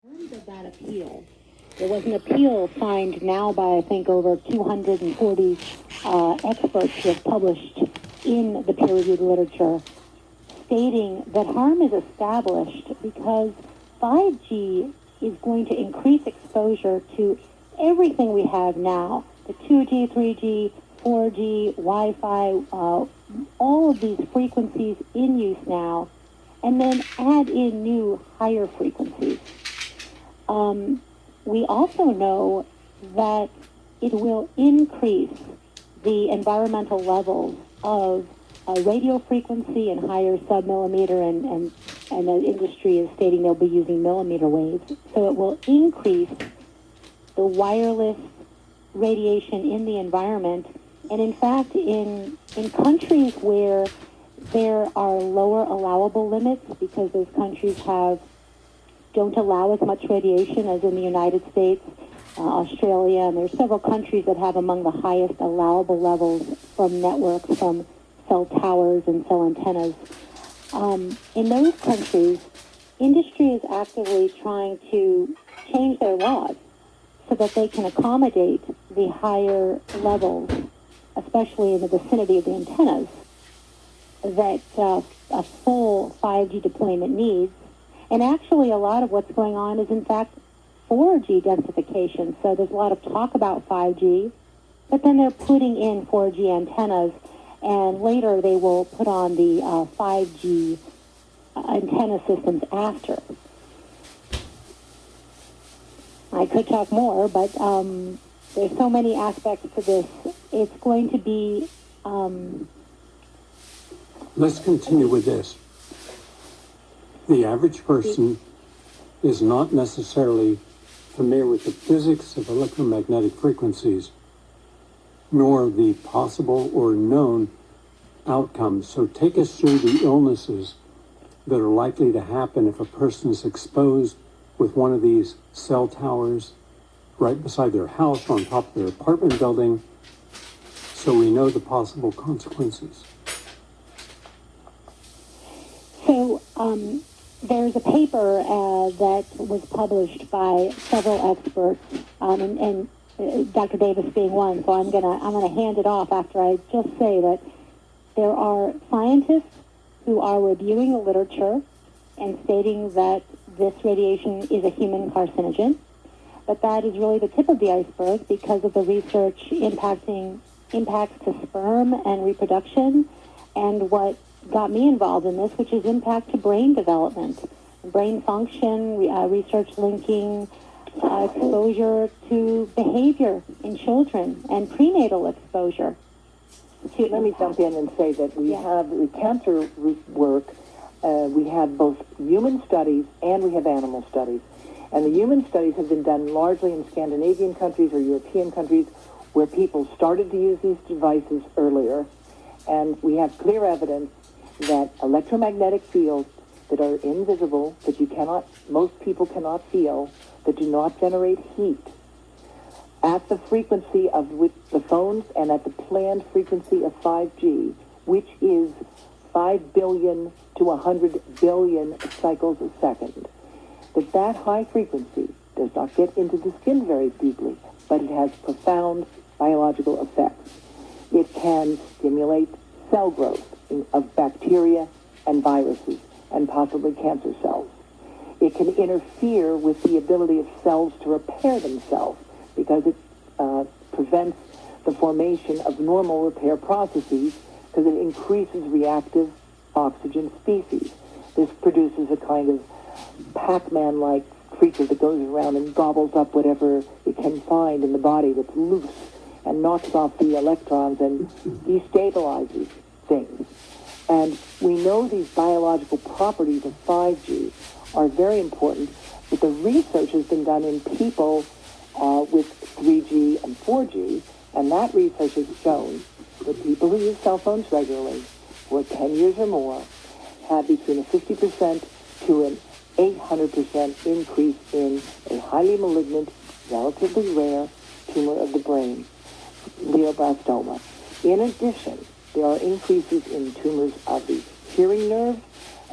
In terms of that appeal, there was an appeal signed now by, I think, over 240 experts who have published in the peer-reviewed literature, stating that harm is established because 5G is going to increase exposure to everything we have now, the 2G, 3G, 4G, Wi-Fi, all of these frequencies in use now, and then add in new higher frequencies. We also know that it will increase the environmental levels of radio frequency and higher submillimeter, and the industry is stating they'll be using millimeter waves. So it will increase the wireless radiation in the environment. And in fact, in countries where there are lower allowable limits, because those countries don't allow as much radiation as in the United States, Australia, and there's several countries that have among the highest allowable levels from networks, from cell towers and cell antennas. In those countries, industry is actively trying to change their laws so that they can accommodate the higher levels, especially in the vicinity of the antennas, that a full 5G deployment needs. And actually, a lot of what's going on is, in fact, 4G densification. So there's a lot of talk about 5G, but then they're putting in 4G antennas, and later they will put on the 5G antenna systems after. I could talk more, but there's so many aspects to this. It's going to be... Let's continue with this. The average person is not necessarily familiar with the physics of electromagnetic frequencies, nor the possible or known outcomes. So take us through the illnesses that are likely to happen if a person is exposed with one of these cell towers right beside their house or on top of their apartment building, so we know the possible consequences. So, there's a paper that was published by several experts, and Dr. Davis being one. So I'm gonna hand it off after I just say that there are scientists who are reviewing the literature and stating that this radiation is a human carcinogen, but that is really the tip of the iceberg because of the research impacts to sperm and reproduction, and what got me involved in this, which is impact to brain development, brain function, research linking exposure to behavior in children, and prenatal exposure. Let me jump in and say that we have the cancer work. We have both human studies and we have animal studies. And the human studies have been done largely in Scandinavian countries or European countries where people started to use these devices earlier. And we have clear evidence that electromagnetic fields that are invisible, that most people cannot feel, that do not generate heat, at the frequency of the phones and at the planned frequency of 5G, which is 5 billion to 100 billion cycles a second, that high frequency does not get into the skin very deeply, but it has profound biological effects. It can stimulate cell growth of bacteria and viruses and possibly cancer cells. It can interfere with the ability of cells to repair themselves because it prevents the formation of normal repair processes because it increases reactive oxygen species. This produces a kind of Pac-Man-like creature that goes around and gobbles up whatever it can find in the body that's loose and knocks off the electrons and destabilizes things. And we know these biological properties of 5G are very important, but the research has been done in people with 3G and 4G, and that research has shown that people who use cell phones regularly for 10 years or more have between a 50% to an 800% increase in a highly malignant, relatively rare tumor of the brain, glioblastoma. In addition, there are increases in tumors of the hearing nerve,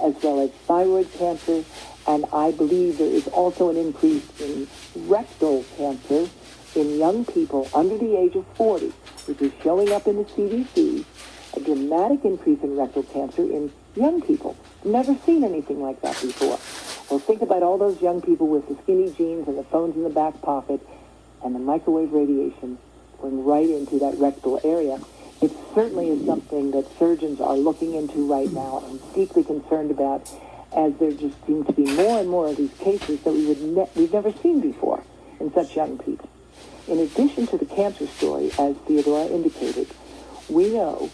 as well as thyroid cancer And I believe there is also an increase in rectal cancer in young people under the age of 40, which is showing up in the CDC, a dramatic increase in rectal cancer in young people. Never seen anything like that before. Well, think about all those young people with the skinny jeans and the phones in the back pocket and the microwave radiation going right into that rectal area. It certainly is something that surgeons are looking into right now and deeply concerned about, as there just seem to be more and more of these cases that we've never seen before in such young people. In addition to the cancer story, as Theodora indicated, we know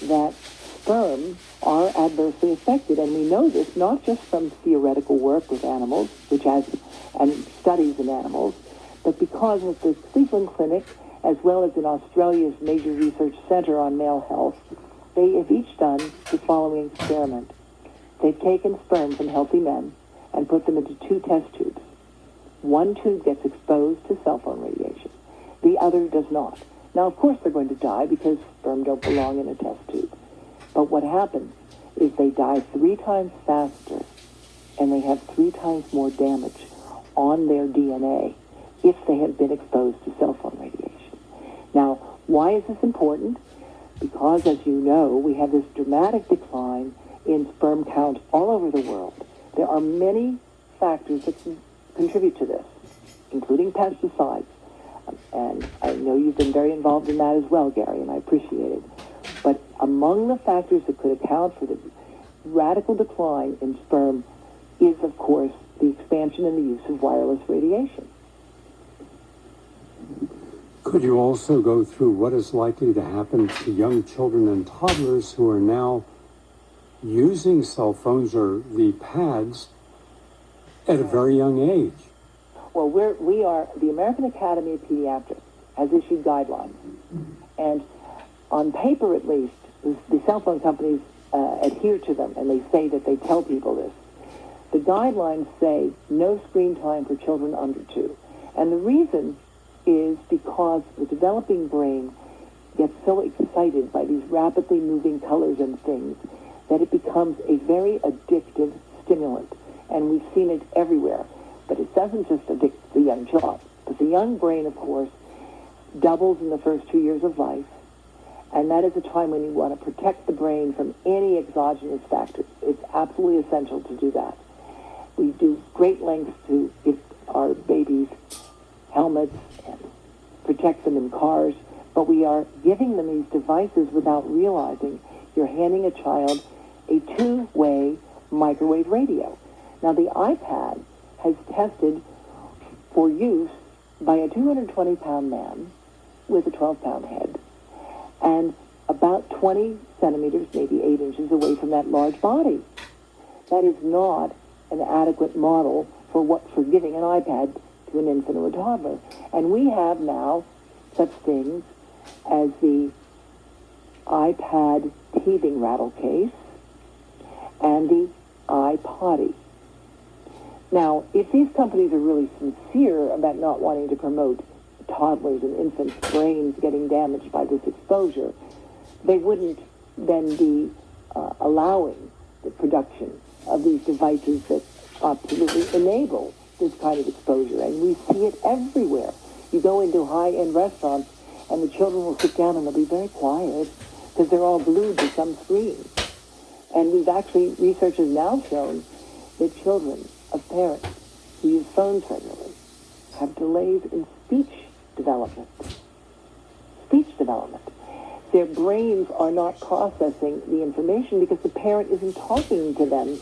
that sperm are adversely affected, and we know this not just from theoretical work with animals, and studies in animals, but because of the Cleveland Clinic, as well as in Australia's major research center on male health, they have each done the following experiment. They've taken sperm from healthy men and put them into 2 test tubes. One tube gets exposed to cell phone radiation. The other does not. Now, of course, they're going to die because sperm don't belong in a test tube. But what happens is they die 3 times faster, and they have 3 times more damage on their DNA if they have been exposed to cell phone radiation. Now, why is this important? Because, as you know, we have this dramatic decline in sperm count all over the world. There are many factors that contribute to this, including pesticides. And I know you've been very involved in that as well, Gary, and I appreciate it. But among the factors that could account for the radical decline in sperm is, of course, the expansion and the use of wireless radiation. Could you also go through what is likely to happen to young children and toddlers who are now using cell phones or the pads at a very young age? Well, the American Academy of Pediatrics has issued guidelines. And on paper, at least, the cell phone companies adhere to them, and they say that they tell people this. The guidelines say no screen time for children under 2. And the reason is because the developing brain gets so excited by these rapidly moving colors and things that it becomes a very addictive stimulant. And we've seen it everywhere. But it doesn't just addict the young child. But the young brain, of course, doubles in the first 2 years of life. And that is a time when you want to protect the brain from any exogenous factors. It's absolutely essential to do that. We do great lengths to give our babies helmets and protect them in cars, but we are giving them these devices without realizing you're handing a child a 2-way microwave radio. Now, the iPad has tested for use by a 220-pound man with a 12-pound head and about 20 centimeters, maybe 8 inches away from that large body. That is not an adequate model for giving an iPad to an infant or a toddler. And we have now such things as the iPad teething rattle case and the iPotty. Now, if these companies are really sincere about not wanting to promote toddlers and infants' brains getting damaged by this exposure, they wouldn't then be allowing the production of these devices that absolutely enable this kind of exposure. And we see it everywhere. You go into high-end restaurants, and the children will sit down and they'll be very quiet because they're all glued to some screen. And research has now shown that children of parents who use phones regularly have delays in speech development. Their brains are not processing the information because the parent isn't talking to them.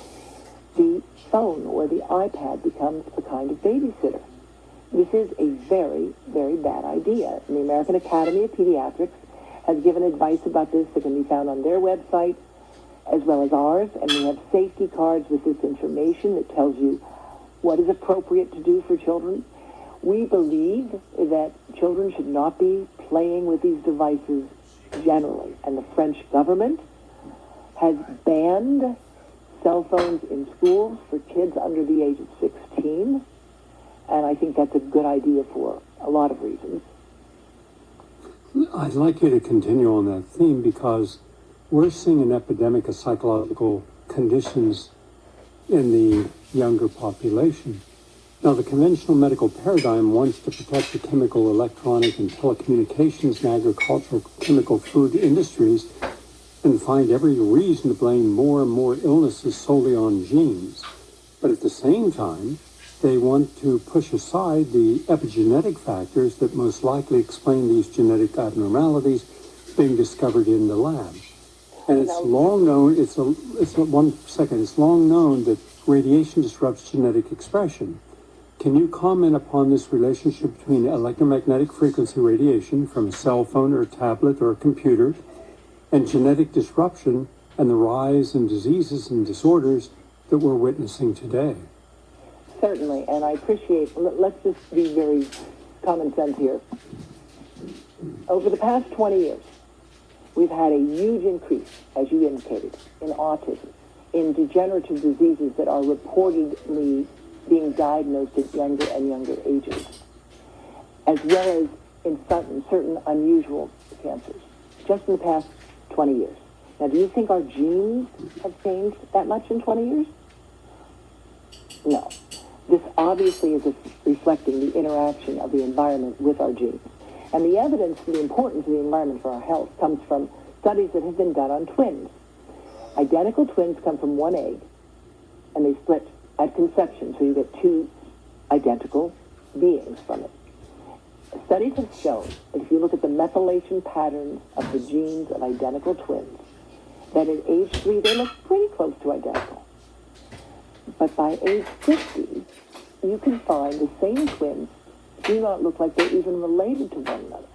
The phone or the iPad becomes a kind of babysitter. This is a very, very bad idea. And the American Academy of Pediatrics has given advice about this that can be found on their website as well as ours. And we have safety cards with this information that tells you what is appropriate to do for children. We believe that children should not be playing with these devices generally. And the French government has banned cell phones in schools for kids under the age of 16. And I think that's a good idea for a lot of reasons. I'd like you to continue on that theme because we're seeing an epidemic of psychological conditions in the younger population. Now, the conventional medical paradigm wants to protect the chemical, electronic, and telecommunications and agricultural chemical food industries and find every reason to blame more and more illnesses solely on genes. But at the same time, they want to push aside the epigenetic factors that most likely explain these genetic abnormalities being discovered in the lab. And it's long known, it's long known that radiation disrupts genetic expression. Can you comment upon this relationship between electromagnetic frequency radiation from a cell phone or a tablet or a computer and genetic disruption and the rise in diseases and disorders that we're witnessing today? Certainly, and I appreciate, let's just be very common sense here. Over the past 20 years, we've had a huge increase, as you indicated, in autism, in degenerative diseases that are reportedly being diagnosed at younger and younger ages, as well as in certain unusual cancers, just in the past 20 years. Now, do you think our genes have changed that much in 20 years? No. This obviously is reflecting the interaction of the environment with our genes. And the evidence for the importance of the environment for our health comes from studies that have been done on twins. Identical twins come from one egg, and they split at conception, so you get two identical beings from it. Studies have shown that if you look at the methylation patterns of the genes of identical twins, that at age 3 they look pretty close to identical. But by age 50, you can find the same twins do not look like they're even related to one another.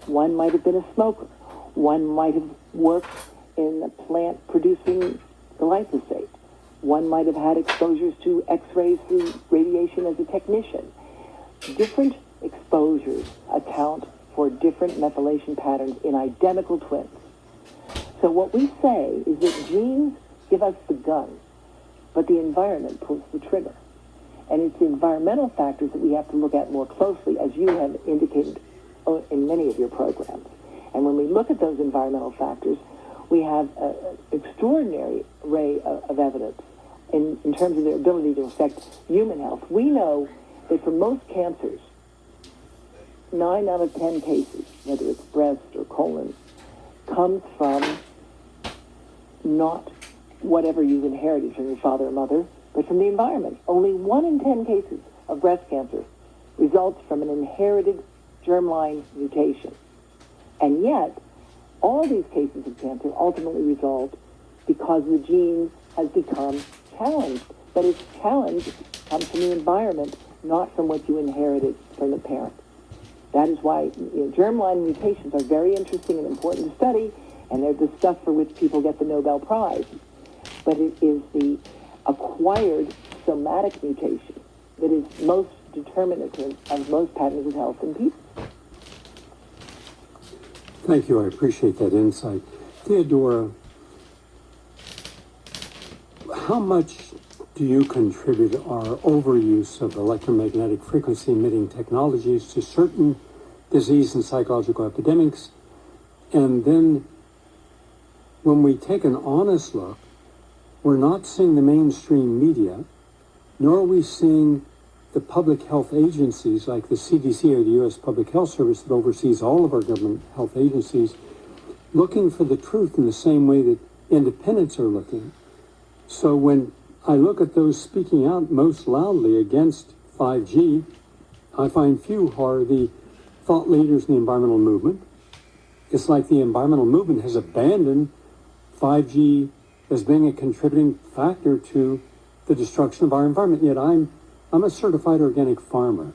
One might have been a smoker. One might have worked in a plant producing glyphosate. One might have had exposures to X-rays through radiation as a technician. Different exposures account for different methylation patterns in identical twins. So what we say is that genes give us the gun, but the environment pulls the trigger. And it's the environmental factors that we have to look at more closely, as you have indicated in many of your programs. And when we look at those environmental factors, we have an extraordinary array of evidence in terms of their ability to affect human health. We know that for most cancers, 9 out of 10 cases, whether it's breast or colon, comes from not whatever you've inherited from your father or mother, but from the environment. Only 1 in 10 cases of breast cancer results from an inherited germline mutation. And yet, all these cases of cancer ultimately resolve because the gene has become challenged. But its challenge comes from the environment, not from what you inherited from the parent. That is why germline mutations are very interesting and important to study, and they're the stuff for which people get the Nobel Prize. But it is the acquired somatic mutation that is most determinative of most patterns of health in people. Thank you. I appreciate that insight. Theodora, how much do you contribute our overuse of electromagnetic frequency emitting technologies to certain disease and psychological epidemics? And then when we take an honest look, we're not seeing the mainstream media, nor are we seeing the public health agencies like the CDC or the U.S. Public Health Service that oversees all of our government health agencies, looking for the truth in the same way that independents are looking. So when I look at those speaking out most loudly against 5G, I find few are the thought leaders in the environmental movement. It's like the environmental movement has abandoned 5G as being a contributing factor to the destruction of our environment. Yet I'm a certified organic farmer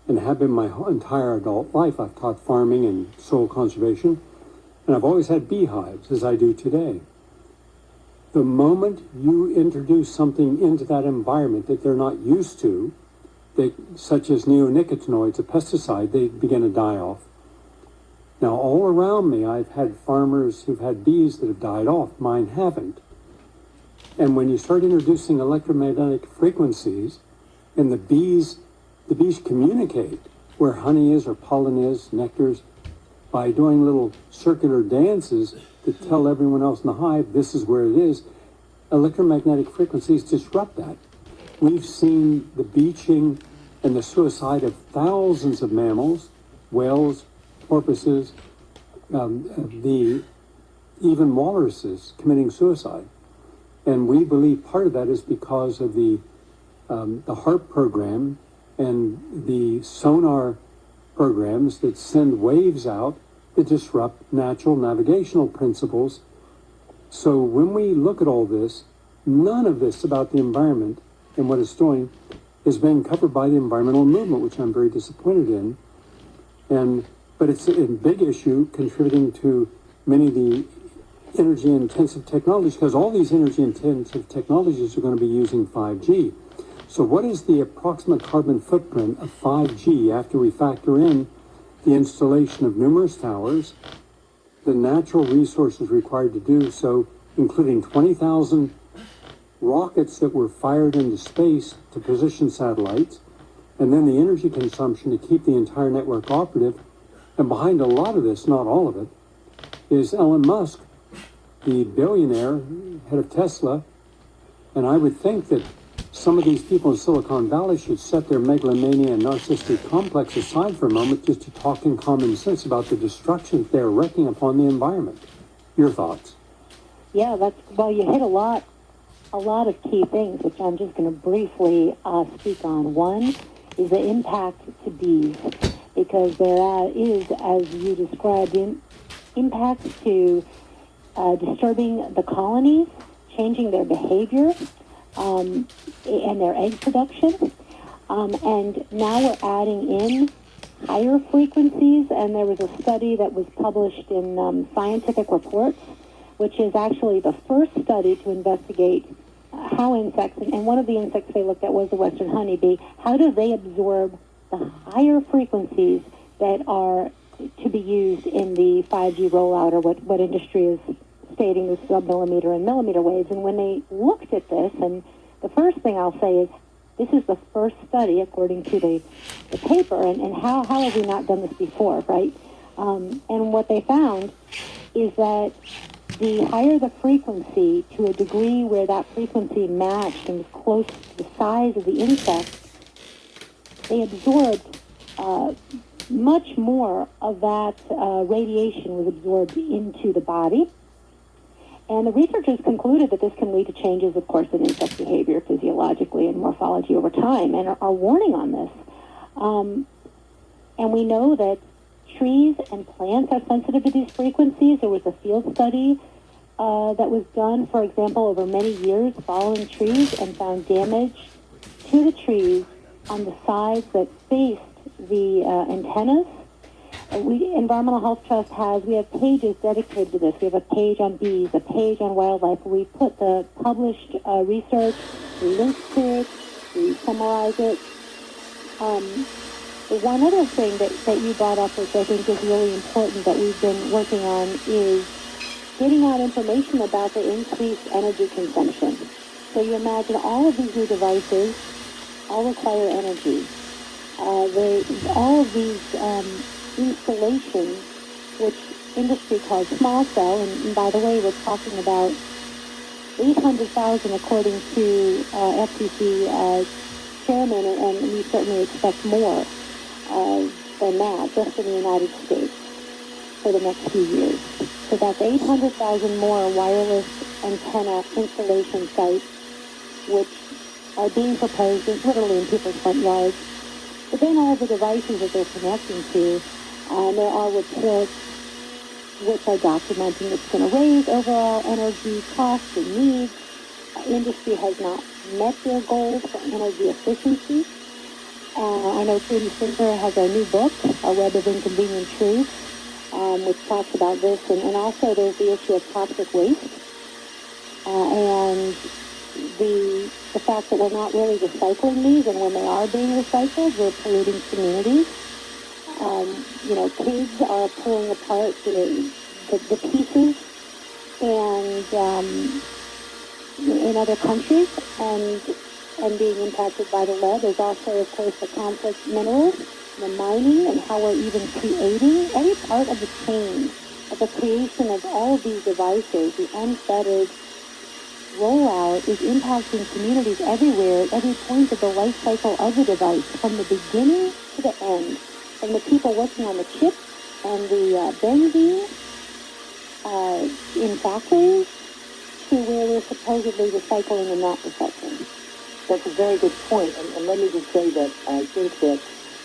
and have been my entire adult life. I've taught farming and soil conservation, and I've always had beehives, as I do today. The moment you introduce something into that environment that they're not used to, such as neonicotinoids, a pesticide, they begin to die off. Now, all around me, I've had farmers who've had bees that have died off. Mine haven't. And when you start introducing electromagnetic frequencies, and the bees communicate where honey is or pollen is, nectars, by doing little circular dances that tell everyone else in the hive this is where it is. electromagnetic frequencies disrupt that. We've seen the beaching and the suicide of thousands of mammals, whales, porpoises, even walruses committing suicide. And we believe part of that is because of the HARP program and the sonar programs that send waves out that disrupt natural navigational principles. So when we look at all this, none of this about the environment and what it's doing is being covered by the environmental movement, which I'm very disappointed in. But it's a big issue contributing to many of the energy-intensive technologies, because all these energy-intensive technologies are going to be using 5G. So what is the approximate carbon footprint of 5G after we factor in the installation of numerous towers, the natural resources required to do so, including 20,000 rockets that were fired into space to position satellites, and then the energy consumption to keep the entire network operative? And behind a lot of this, not all of it, is Elon Musk, the billionaire, head of Tesla. And I would think that some of these people in Silicon Valley should set their megalomania and narcissistic complex aside for a moment just to talk in common sense about the destruction they're wreaking upon the environment. Your thoughts? Yeah, well, you hit a lot of key things, which I'm just going to briefly speak on. One is the impact to bees, because there is, as you described, impacts to disturbing the colonies, changing their behavior, and their egg production. And now we're adding in higher frequencies, and there was a study that was published in Scientific Reports, which is actually the first study to investigate how insects, and one of the insects they looked at was the western honeybee, how do they absorb the higher frequencies that are to be used in the 5G rollout, or what industry is stating the sub-millimeter and millimeter waves. And when they looked at this, and the first thing I'll say is, this is the first study, according to the paper, and how have we not done this before, right? And what they found is that the higher the frequency, to a degree where that frequency matched and was close to the size of the insect, they absorbed much more of that radiation was absorbed into the body. And the researchers concluded that this can lead to changes, of course, in insect behavior physiologically and morphology over time, and are warning on this. And we know that trees and plants are sensitive to these frequencies. There was a field study that was done, for example, over many years, following trees, and found damage to the trees on the sides that faced the antennas. Environmental Health Trust we have pages dedicated to this. We have a page on bees, a page on wildlife. We put the published research, we link to it, we summarize it. One other thing that you brought up, which I think is really important that we've been working on, is getting out information about the increased energy consumption. So you imagine all of these new devices all require energy. All of these installations, which industry calls small cell, and by the way, we're talking about 800,000 according to FCC chairman, and we certainly expect more than that just in the United States for the next few years. So that's 800,000 more wireless antenna installation sites, which are being proposed literally in people's front yards. But then all the devices that they're connecting to, there are reports which are documenting it's going to raise overall energy costs and needs. Industry has not met their goals for energy efficiency. I know Trudy Sinker has a new book, A Web of Inconvenient Truths, which talks about this. And also there's the issue of toxic waste and the fact that we're not really recycling these, and when they are being recycled, we're polluting communities. Kids are pulling apart the pieces and in other countries and being impacted by the lead. There's also, of course, the conflict minerals, the mining, and how we're even creating every part of the chain of the creation of all of these devices, the unfettered rollout is impacting communities everywhere at every point of the life cycle of the device, from the beginning to the end, from the people working on the chip and the benzene in factories to where we're supposedly recycling and not recycling. That's a very good point, and let me just say that I think that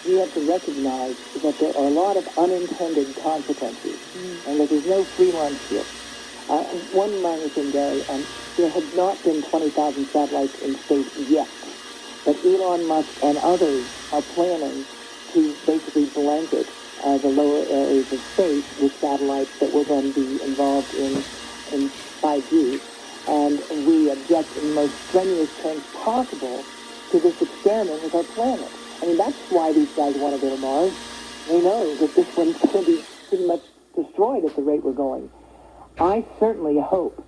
we have to recognize that there are a lot of unintended consequences, and that there's no free lunch here. One minor thing, Gary, there have not been 20,000 satellites in space yet, but Elon Musk and others are planning to basically blanket the lower areas of space with satellites that will then be involved in 5G. And we object in the most strenuous terms possible to this experiment with our planet. I mean, that's why these guys want to go to Mars. They know that this one's going to be pretty much destroyed at the rate we're going. I certainly hope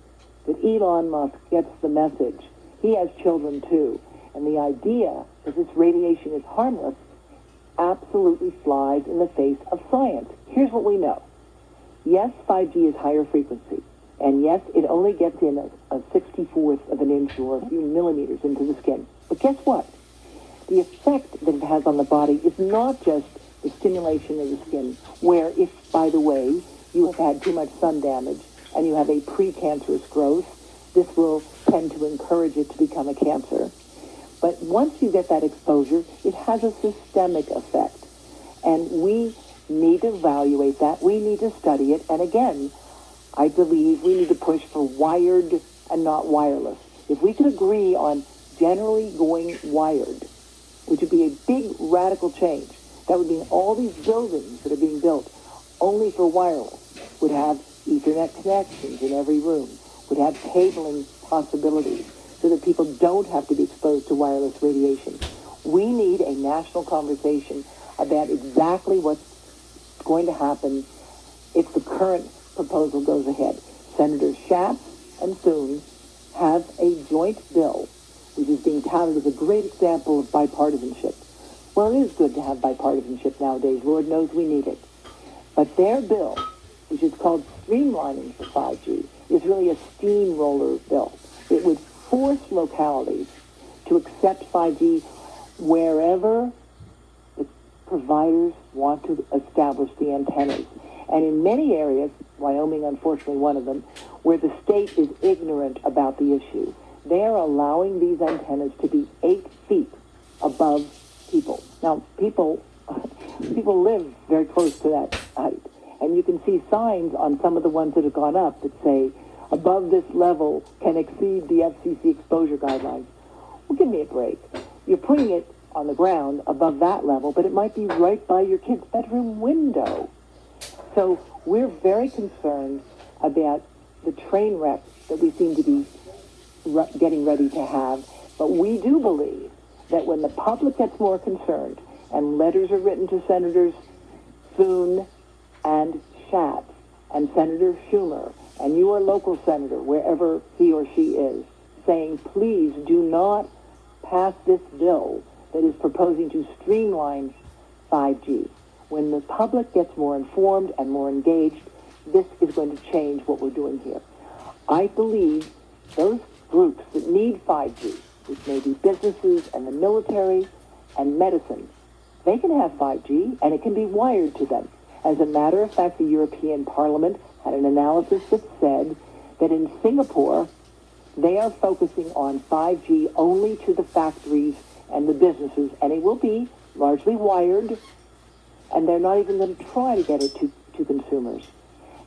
that Elon Musk gets the message. He has children too. And the idea that this radiation is harmless absolutely flies in the face of science. Here's what we know. Yes, 5G is higher frequency. And yes, it only gets in a 64th of an inch or a few millimeters into the skin. But guess what? The effect that it has on the body is not just the stimulation of the skin, where if, by the way, you have had too much sun damage and you have a precancerous growth, this will tend to encourage it to become a cancer. But once you get that exposure, it has a systemic effect. And we need to evaluate that. We need to study it. And again, I believe we need to push for wired and not wireless. If we could agree on generally going wired, which would be a big radical change, that would mean all these buildings that are being built only for wireless would have Ethernet connections in every room, would have cabling possibilities so that people don't have to be exposed to wireless radiation. We need a national conversation about exactly what's going to happen if the current proposal goes ahead. Senators Schatz and Thune have a joint bill, which is being touted as a great example of bipartisanship. Well, it is good to have bipartisanship nowadays. Lord knows we need it. But their bill, which is called Streamlining for 5G, is really a steamroller bill. It would force localities to accept 5G wherever the providers want to establish the antennas. And in many areas, Wyoming unfortunately one of them, where the state is ignorant about the issue, they are allowing these antennas to be 8 feet above people. Now, people live very close to that height. And you can see signs on some of the ones that have gone up that say, above this level can exceed the FCC exposure guidelines. Well, give me a break. You're putting it on the ground above that level, but it might be right by your kid's bedroom window. So we're very concerned about the train wreck that we seem to be getting ready to have. But we do believe that when the public gets more concerned, and letters are written to Senators Thune and Schatz and Senator Schumer and your local senator, wherever he or she is, saying, please do not pass this bill that is proposing to streamline 5G. When the public gets more informed and more engaged, this is going to change what we're doing here. I believe those groups that need 5G, which may be businesses and the military and medicine, they can have 5G and it can be wired to them. As a matter of fact, the European Parliament had an analysis that said that in Singapore, they are focusing on 5G only to the factories and the businesses, and it will be largely wired, and they're not even going to try to get it to consumers.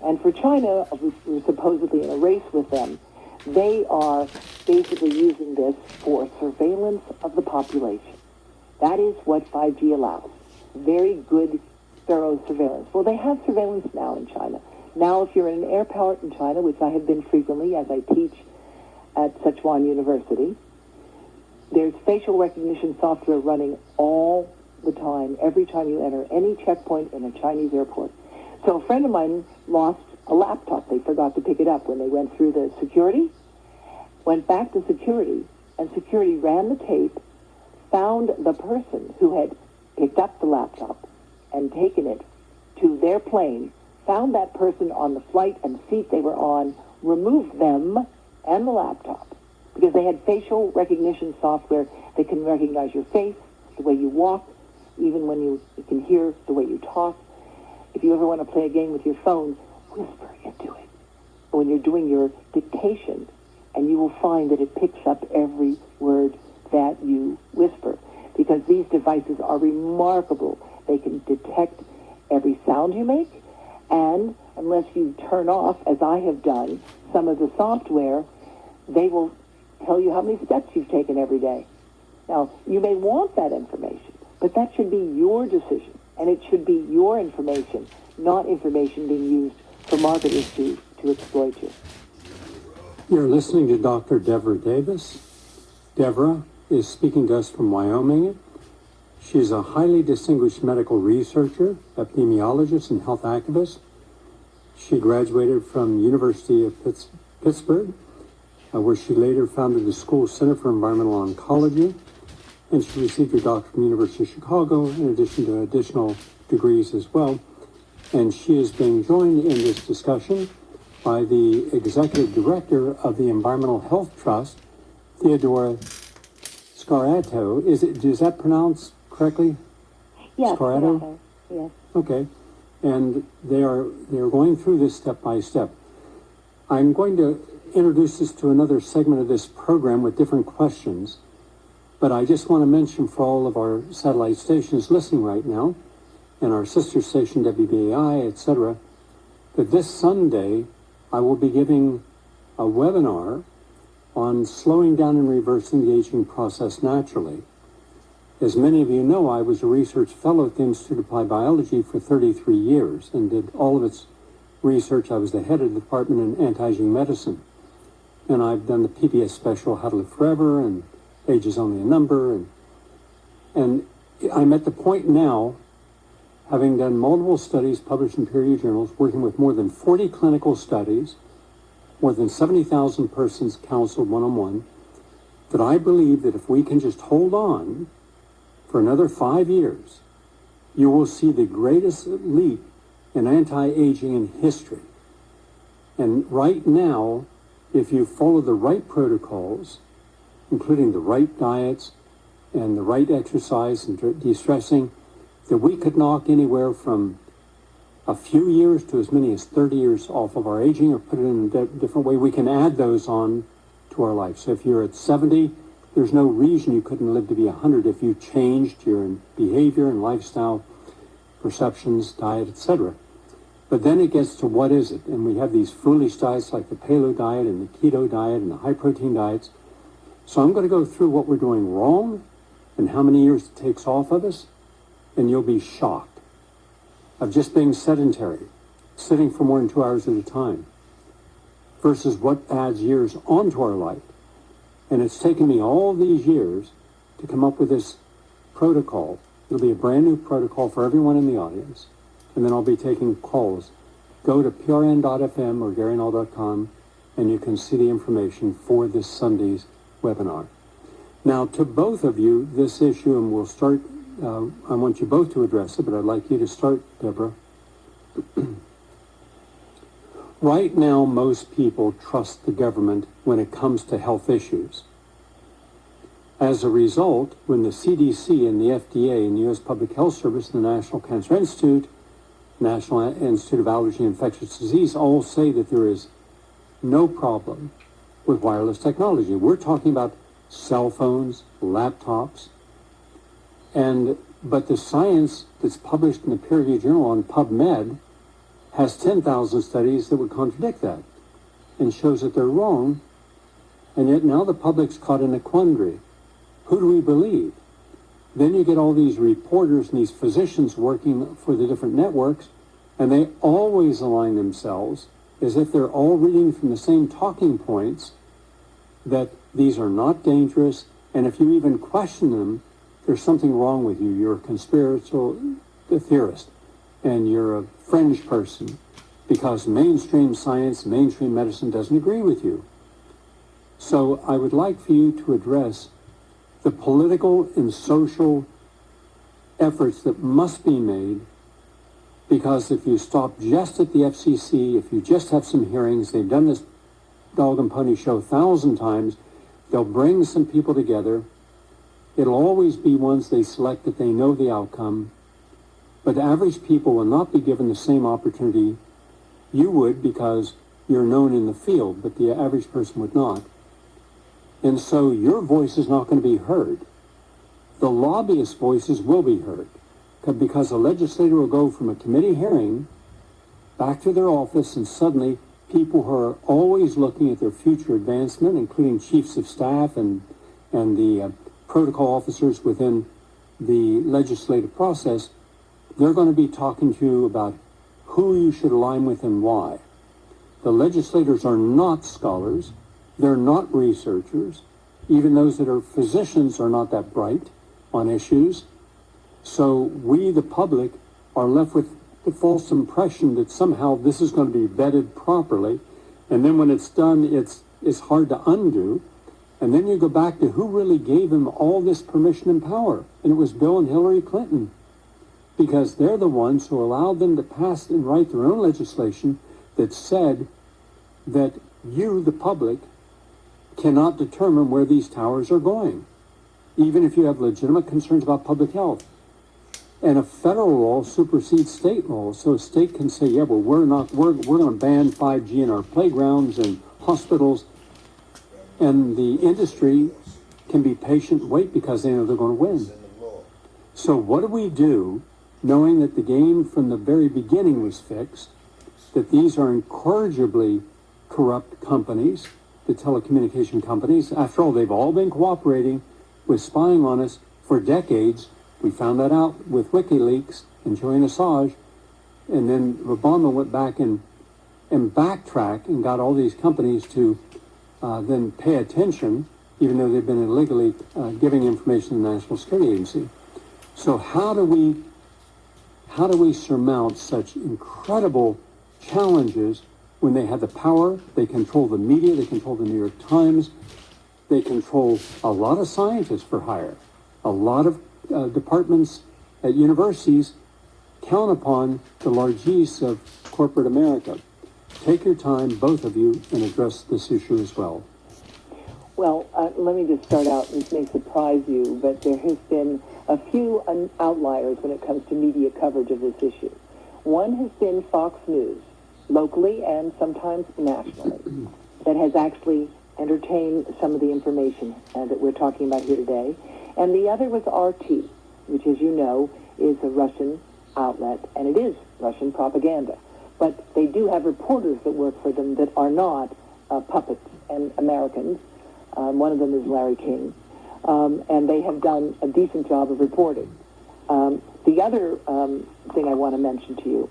And for China, we're supposedly in a race with them. They are basically using this for surveillance of the population. That is what 5G allows. Very good, thorough surveillance. Well, they have surveillance now in China. Now, if you're in an airport in China, which I have been frequently as I teach at Sichuan University, there's facial recognition software running all the time, every time you enter any checkpoint in a Chinese airport. So a friend of mine lost a laptop. They forgot to pick it up when they went through the security, went back to security, and security ran the tape, found the person who had picked up the laptop and taken it to their plane, found that person on the flight and seat they were on, removed them and the laptop, they had facial recognition software that can recognize your face, the way you walk, even when you can hear the way you talk. If you ever want to play a game with your phone, whisper into it when you're doing your dictation, and you will find that it picks up every word that you whisper, because these devices are remarkable. They can detect every sound you make, and unless you turn off, as I have done, some of the software, they will tell you how many steps you've taken every day. Now, you may want that information, but that should be your decision, and it should be your information, not information being used for marketers to exploit you. You're listening to Dr. Deborah Davis. Deborah is speaking to us from Wyoming. She's a highly distinguished medical researcher, epidemiologist, and health activist. She graduated from University of Pittsburgh, where she later founded the School Center for Environmental Oncology, and she received her doctorate from the University of Chicago, in addition to additional degrees as well. And she is being joined in this discussion by the executive director of the Environmental Health Trust, Theodora Scarato. Is that pronounced correctly? Yes. Scarato? Yes. Okay. And they are going through this step by step. I'm going to introduce us to another segment of this program with different questions, but I just want to mention for all of our satellite stations listening right now, and our sister station WBAI, etc., that this Sunday I will be giving a webinar on slowing down and reversing the aging process naturally. As many of you know, I was a research fellow at the Institute of Applied Biology for 33 years and did all of its research. I was the head of the department in anti-aging medicine. And I've done the PBS special, How to Live Forever, and Age is Only a Number. And I'm at the point now, having done multiple studies published in peer-reviewed journals, working with more than 40 clinical studies, more than 70,000 persons counseled one-on-one, that I believe that if we can just hold on for another 5 years, you will see the greatest leap in anti-aging in history. And right now, if you follow the right protocols, including the right diets and the right exercise and de-stressing, that we could knock anywhere from a few years to as many as 30 years off of our aging, or put it in a different way, we can add those on to our life. So if you're at 70, there's no reason you couldn't live to be 100 if you changed your behavior and lifestyle, perceptions, diet, etc. But then it gets to what is it? And we have these foolish diets like the paleo diet and the keto diet and the high-protein diets. So I'm going to go through what we're doing wrong and how many years it takes off of us, and you'll be shocked of just being sedentary, sitting for more than 2 hours at a time, versus what adds years onto our life. And it's taken me all these years to come up with this protocol. It'll be a brand new protocol for everyone in the audience. And then I'll be taking calls. Go to prn.fm or GaryNull.com, and you can see the information for this Sunday's webinar. Now, to both of you, this issue, and we'll start, I want you both to address it, but I'd like you to start, Deborah. Right now, most people trust the government when it comes to health issues. As a result, when the CDC and the FDA and the U.S. Public Health Service and the National Cancer Institute, National Institute of Allergy and Infectious Disease all say that there is no problem with wireless technology. We're talking about cell phones, laptops, but the science that's published in the peer-reviewed journal on PubMed has 10,000 studies that would contradict that and shows that they're wrong, and yet now the public's caught in a quandary. Who do we believe? Then you get all these reporters and these physicians working for the different networks, and they always align themselves as if they're all reading from the same talking points, that these are not dangerous, and if you even question them, there's something wrong with you. You're a conspiratorial theorist, and you're a fringe person, because mainstream science, mainstream medicine doesn't agree with you. So I would like for you to address the political and social efforts that must be made, because if you stop just at the FCC, if you just have some hearings, they've done this dog and pony show 1,000 times, They'll bring some people together. It'll always be ones they select that they know the outcome, but average people will not be given the same opportunity you would because you're known in the field, but the average person would not. And so your voice is not going to be heard. The lobbyist voices will be heard because the legislator will go from a committee hearing back to their office, and suddenly people who are always looking at their future advancement, including chiefs of staff and the protocol officers within the legislative process, they're going to be talking to you about who you should align with and why. The legislators are not scholars. They're not researchers. Even those that are physicians are not that bright on issues. So we, the public, are left with the false impression that somehow this is going to be vetted properly. And then when it's done, it's hard to undo. And then you go back to who really gave them all this permission and power. And it was Bill and Hillary Clinton. Because they're the ones who allowed them to pass and write their own legislation that said that you, the public, cannot determine where these towers are going, even if you have legitimate concerns about public health. And a federal law supersedes state law, so a state can say, yeah, well, we're going to ban 5G in our playgrounds and hospitals, and the industry can be patient and wait because they know they're going to win. So what do we do, knowing that the game from the very beginning was fixed, that these are incorrigibly corrupt companies, the telecommunication companies? After all, they've all been cooperating with spying on us for decades. We found that out with WikiLeaks and Julian Assange. And then Obama went back and backtracked and got all these companies to then pay attention, even though they've been illegally giving information to the National Security Agency. So how do we surmount such incredible challenges when they have the power? They control the media, they control the New York Times, they control a lot of scientists for hire. A lot of departments at universities count upon the largesse of corporate America. Take your time, both of you, and address this issue as well. Well, let me just start out. This may surprise you, but there has been a few outliers when it comes to media coverage of this issue. One has been Fox News, locally and sometimes nationally, that has actually entertained some of the information that we're talking about here today. And the other was RT, which, as you know, is a Russian outlet, and it is Russian propaganda. But they do have reporters that work for them that are not puppets and Americans. One of them is Larry King. And they have done a decent job of reporting. The other thing I want to mention to you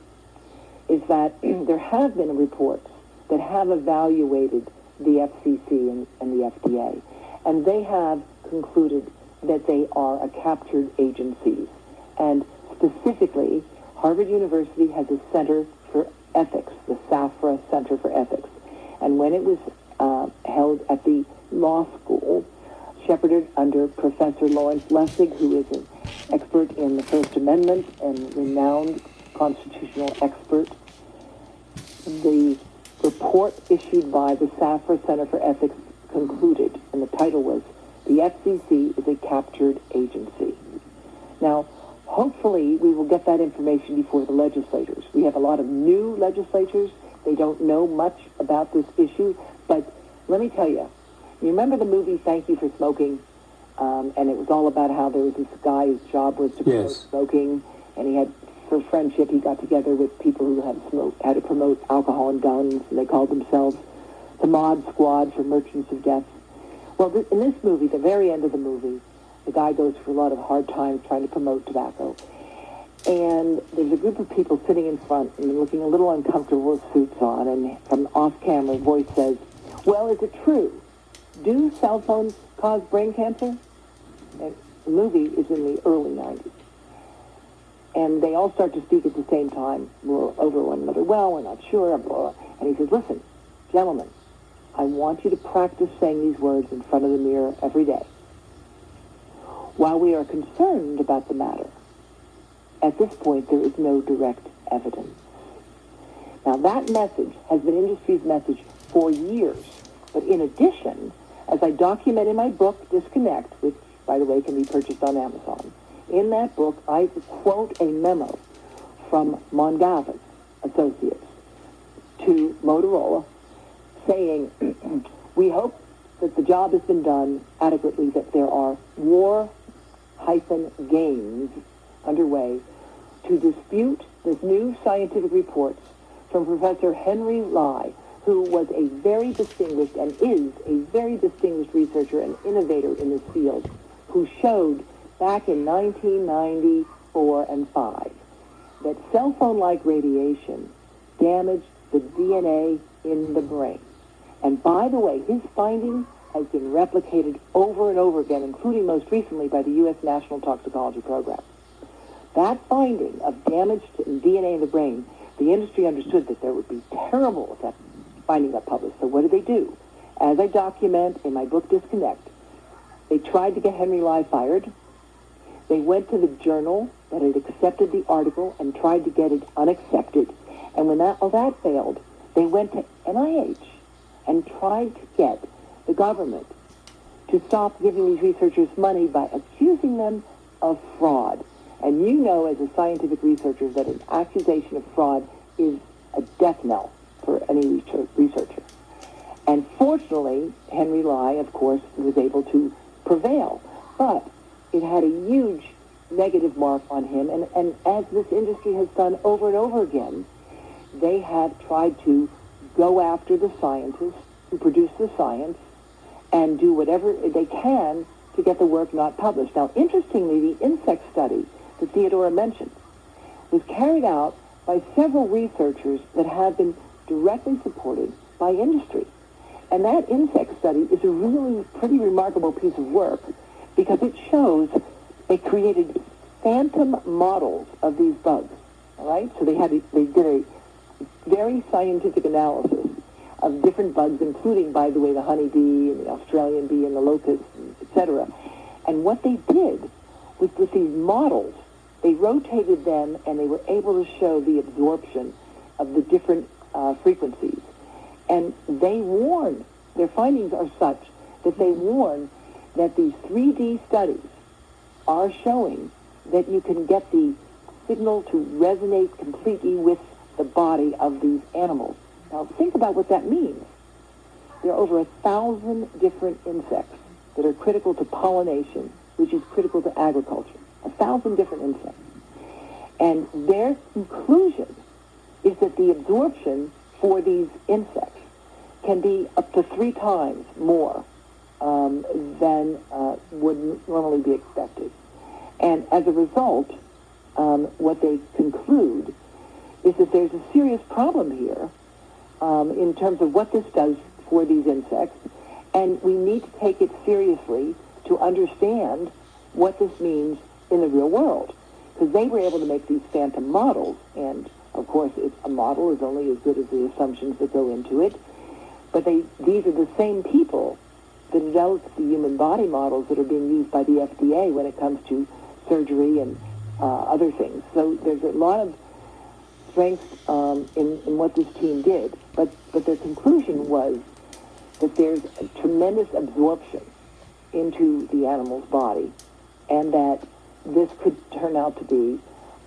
is that there have been reports that have evaluated the FCC and the FDA, and they have concluded that they are a captured agencies. And specifically, Harvard University has a Center for Ethics, the SAFRA Center for Ethics. And when it was held at the law school, shepherded under Professor Lawrence Lessig, who is an expert in the First Amendment and renowned constitutional expert, the report issued by the SAFRA Center for Ethics concluded, and the title was, "The FCC is a captured agency." Now, hopefully we will get that information before the legislators. We have a lot of new legislators. They don't know much about this issue, but let me tell you, you remember the movie Thank You for Smoking? And it was all about how there was this guy whose job was to promote smoking, and he had, for friendship, he got together with people who had to promote alcohol and guns, and they called themselves the Mod Squad for Merchants of Death. Well, in this movie, the very end of the movie, the guy goes through a lot of hard times trying to promote tobacco. And there's a group of people sitting in front and looking a little uncomfortable with suits on, and from off-camera, a voice says, "Well, is it true? Do cell phones cause brain cancer?" And the movie is in the early 90s. And they all start to speak at the same time over one another. "Well, we're not sure." Blah. And he says, "Listen, gentlemen, I want you to practice saying these words in front of the mirror every day. While we are concerned about the matter, at this point there is no direct evidence." Now that message has been industry's message for years. But in addition, As I document in my book, Disconnect, which, by the way, can be purchased on Amazon, in that book, I quote a memo from Mongalvan Associates to Motorola saying, we hope that the job has been done adequately, that there are war-games underway to dispute the new scientific reports from Professor Henry Lai, who was a very distinguished and is a very distinguished researcher and innovator in this field, who showed back in 1994 and 5 that cell phone-like radiation damaged the DNA in the brain. And by the way, his finding has been replicated over and over again, including most recently by the U.S. National Toxicology Program. That finding of damage to DNA in the brain, the industry understood that there would be terrible if that finding got published. So what did they do? As I document in my book, Disconnect, they tried to get Henry Lai fired. They went to the journal that had accepted the article and tried to get it unaccepted. And when all that failed, they went to NIH and tried to get the government to stop giving these researchers money by accusing them of fraud. And you know, as a scientific researcher, that an accusation of fraud is a death knell for any researcher. And fortunately, Henry Lai, of course, was able to prevail. But it had a huge negative mark on him. And as this industry has done over and over again, they have tried to go after the scientists who produce the science and do whatever they can to get the work not published. Now, interestingly, the insect study that Theodora mentioned was carried out by several researchers that have been directly supported by industry. And that insect study is a really pretty remarkable piece of work because it shows they created phantom models of these bugs. All right? So they did a very scientific analysis of different bugs, including, by the way, the honeybee and the Australian bee and the locust, etc. And what they did was with these models, they rotated them and they were able to show the absorption of the different frequencies. And they warn, their findings are such that they warn that these 3D studies are showing that you can get the signal to resonate completely with the body of these animals. Now, think about what that means. There are over 1,000 different insects that are critical to pollination, which is critical to agriculture. 1,000 different insects. And their conclusion is that the absorption for these insects can be up to 3 times more than would normally be expected. And as a result, what they conclude is that there's a serious problem here in terms of what this does for these insects, and we need to take it seriously to understand what this means in the real world. Because they were able to make these phantom models, and of course a model is only as good as the assumptions that go into it, but these are the same people that developed the human body models that are being used by the FDA when it comes to surgery and other things. So there's a lot of strength in what this team did, but their conclusion was that there's a tremendous absorption into the animal's body, and that this could turn out to be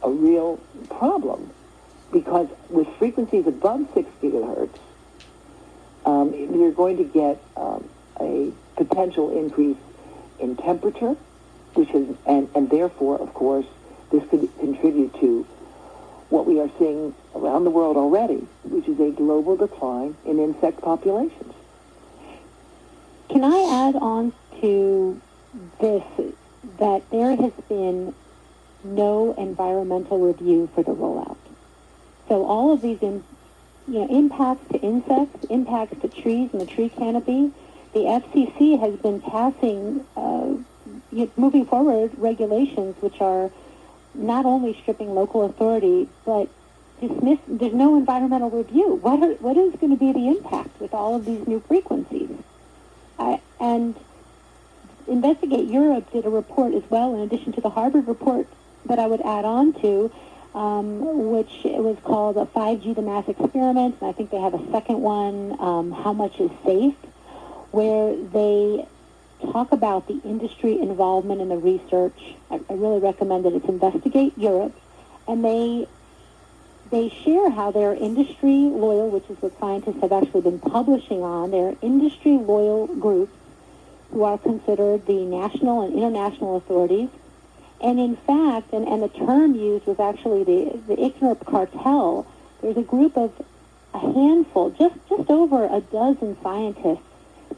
a real problem, because with frequencies above 6 gigahertz, you're going to get a potential increase in temperature, which is, and therefore, of course, this could contribute to what we are seeing around the world already, which is a global decline in insect populations. Can I add on to this that there has been no environmental review for the rollout? So all of these impacts to insects, impacts to trees and the tree canopy, the FCC has been passing, moving forward, regulations which are not only stripping local authority, but there's no environmental review. What is going to be the impact with all of these new frequencies? And Investigate Europe did a report as well, in addition to the Harvard report that I would add on to, which was called 5G, the Mass Experiment, and I think they have a second one, How Much is Safe, where they talk about the industry involvement in the research. I really recommend it. It's Investigate Europe, and they share how they're industry loyal, which is what scientists have actually been publishing on. They're industry loyal groups who are considered the national and international authorities. And in fact, and the term used was actually the ICNIRP cartel. There's a group of a handful, just over a dozen scientists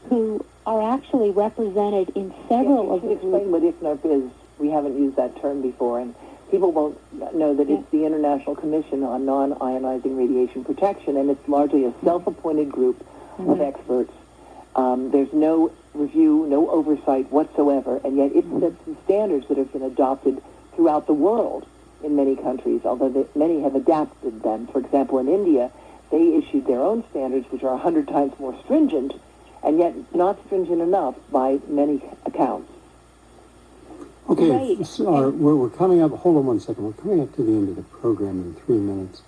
who are actually represented in several of the groups. Explain what ICNIRP is. We haven't used that term before, and people won't know that it's the International Commission on Non-Ionizing Radiation Protection, and it's largely a self-appointed group of experts. There's no review, no oversight whatsoever, and yet it sets the standards that have been adopted throughout the world in many countries, although many have adapted them. For example, in India, they issued their own standards, which are 100 times more stringent, and yet not stringent enough by many accounts. Okay, Right. so we're coming up, hold on one second, we're coming up to the end of the program in 3 minutes,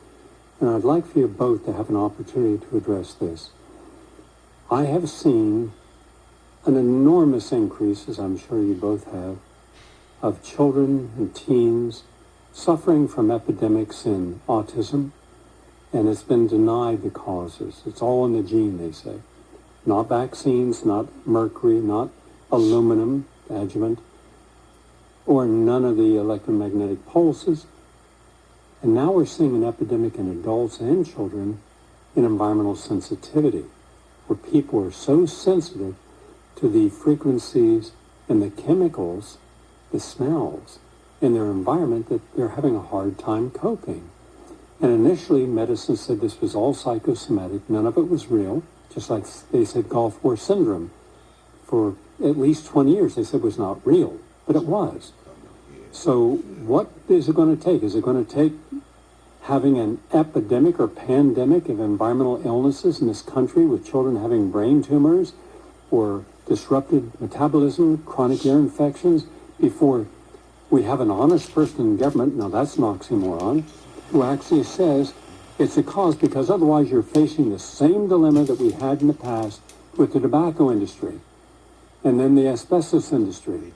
and I'd like for you both to have an opportunity to address this. I have seen an enormous increase, as I'm sure you both have, of children and teens suffering from epidemics in autism, and it's been denied the causes. It's all in the gene, they say. Not vaccines, not mercury, not aluminum adjuvant, or none of the electromagnetic pulses. And now we're seeing an epidemic in adults and children in environmental sensitivity, where people are so sensitive to the frequencies and the chemicals, the smells in their environment that they're having a hard time coping. And initially, medicine said this was all psychosomatic. None of it was real, just like they said Gulf War syndrome. For at least 20 years, they said it was not real, but it was. So what is it going to take? Is it going to take having an epidemic or pandemic of environmental illnesses in this country with children having brain tumors or disrupted metabolism, chronic ear infections, before we have an honest person in government, now that's an oxymoron, who actually says it's a cause, because otherwise you're facing the same dilemma that we had in the past with the tobacco industry, and then the asbestos industry,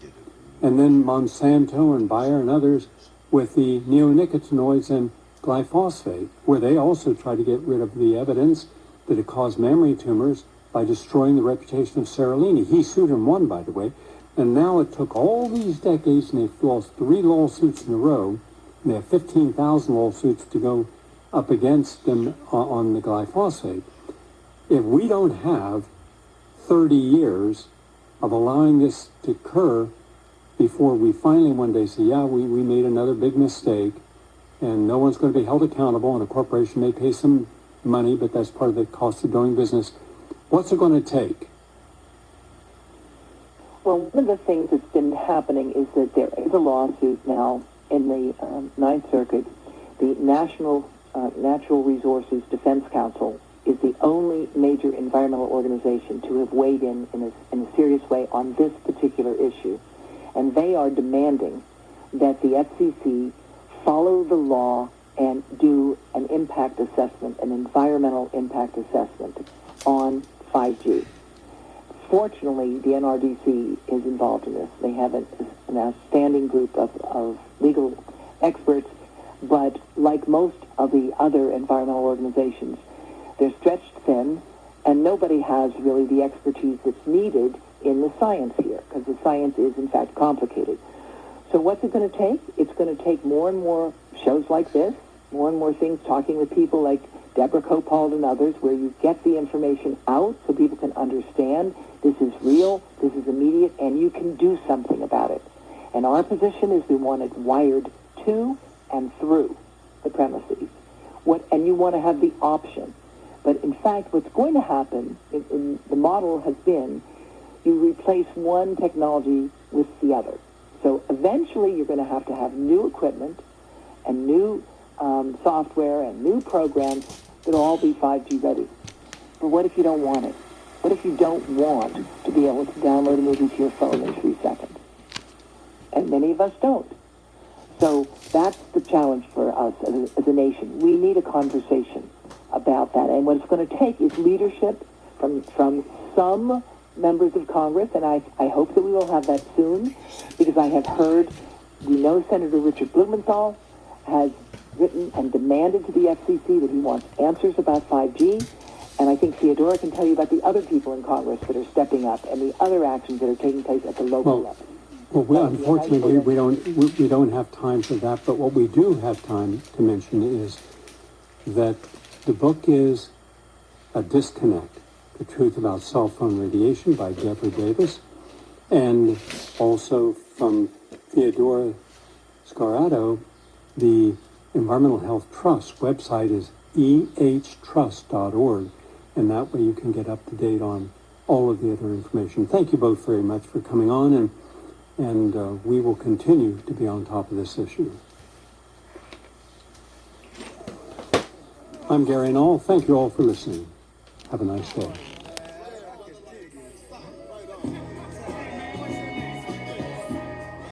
and then Monsanto and Bayer and others with the neonicotinoids and glyphosate, where they also try to get rid of the evidence that it caused memory tumors by destroying the reputation of Seralini. He sued and won, by the way. And now it took all these decades, and they've lost 3 lawsuits in a row, and they have 15,000 lawsuits to go up against them on the glyphosate. If we don't have 30 years of allowing this to occur before we finally one day say, yeah, we made another big mistake, and no one's going to be held accountable, and a corporation may pay some money, but that's part of the cost of doing business. What's it going to take? Well, one of the things that's been happening is that there is a lawsuit now in the Ninth Circuit. The National Natural Resources Defense Council is the only major environmental organization to have weighed in a serious way on this particular issue. And they are demanding that the FCC follow the law and do an impact assessment, an environmental impact assessment on 5G. Fortunately, the NRDC is involved in this. They have an outstanding group of legal experts, but like most of the other environmental organizations, they're stretched thin, and nobody has really the expertise that's needed in the science here, because the science is, in fact, complicated. So what's it going to take? It's going to take more and more shows like this, more and more things, talking with people like Deborah Coppold and others, where you get the information out so people can understand this is real, this is immediate, and you can do something about it. And our position is we want it wired to and through the premises. And you want to have the option. But in fact, what's going to happen, in the model has been, you replace one technology with the other. So eventually you're going to have new equipment and new software and new programs that'll all be 5G ready. But what if you don't want it? What if you don't want to be able to download a movie to your phone in 3 seconds? And many of us don't. So that's the challenge for us as a nation. We need a conversation about that. And what it's going to take is leadership from some members of Congress, and I hope that we will have that soon, because I have heard, we know Senator Richard Blumenthal has written and demanded to the FCC that he wants answers about 5G, and I think Theodora can tell you about the other people in Congress that are stepping up and the other actions that are taking place at the local level. Well, unfortunately, we don't have time for that, but what we do have time to mention is that the book is A Disconnect, The Truth About Cell Phone Radiation by Deborah Davis, and also from Theodora Scarrato, the Environmental Health Trust website is ehtrust.org, and that way you can get up to date on all of the other information. Thank you both very much for coming on, and we will continue to be on top of this issue. I'm Gary Knoll. Thank you all for listening. Have a nice day.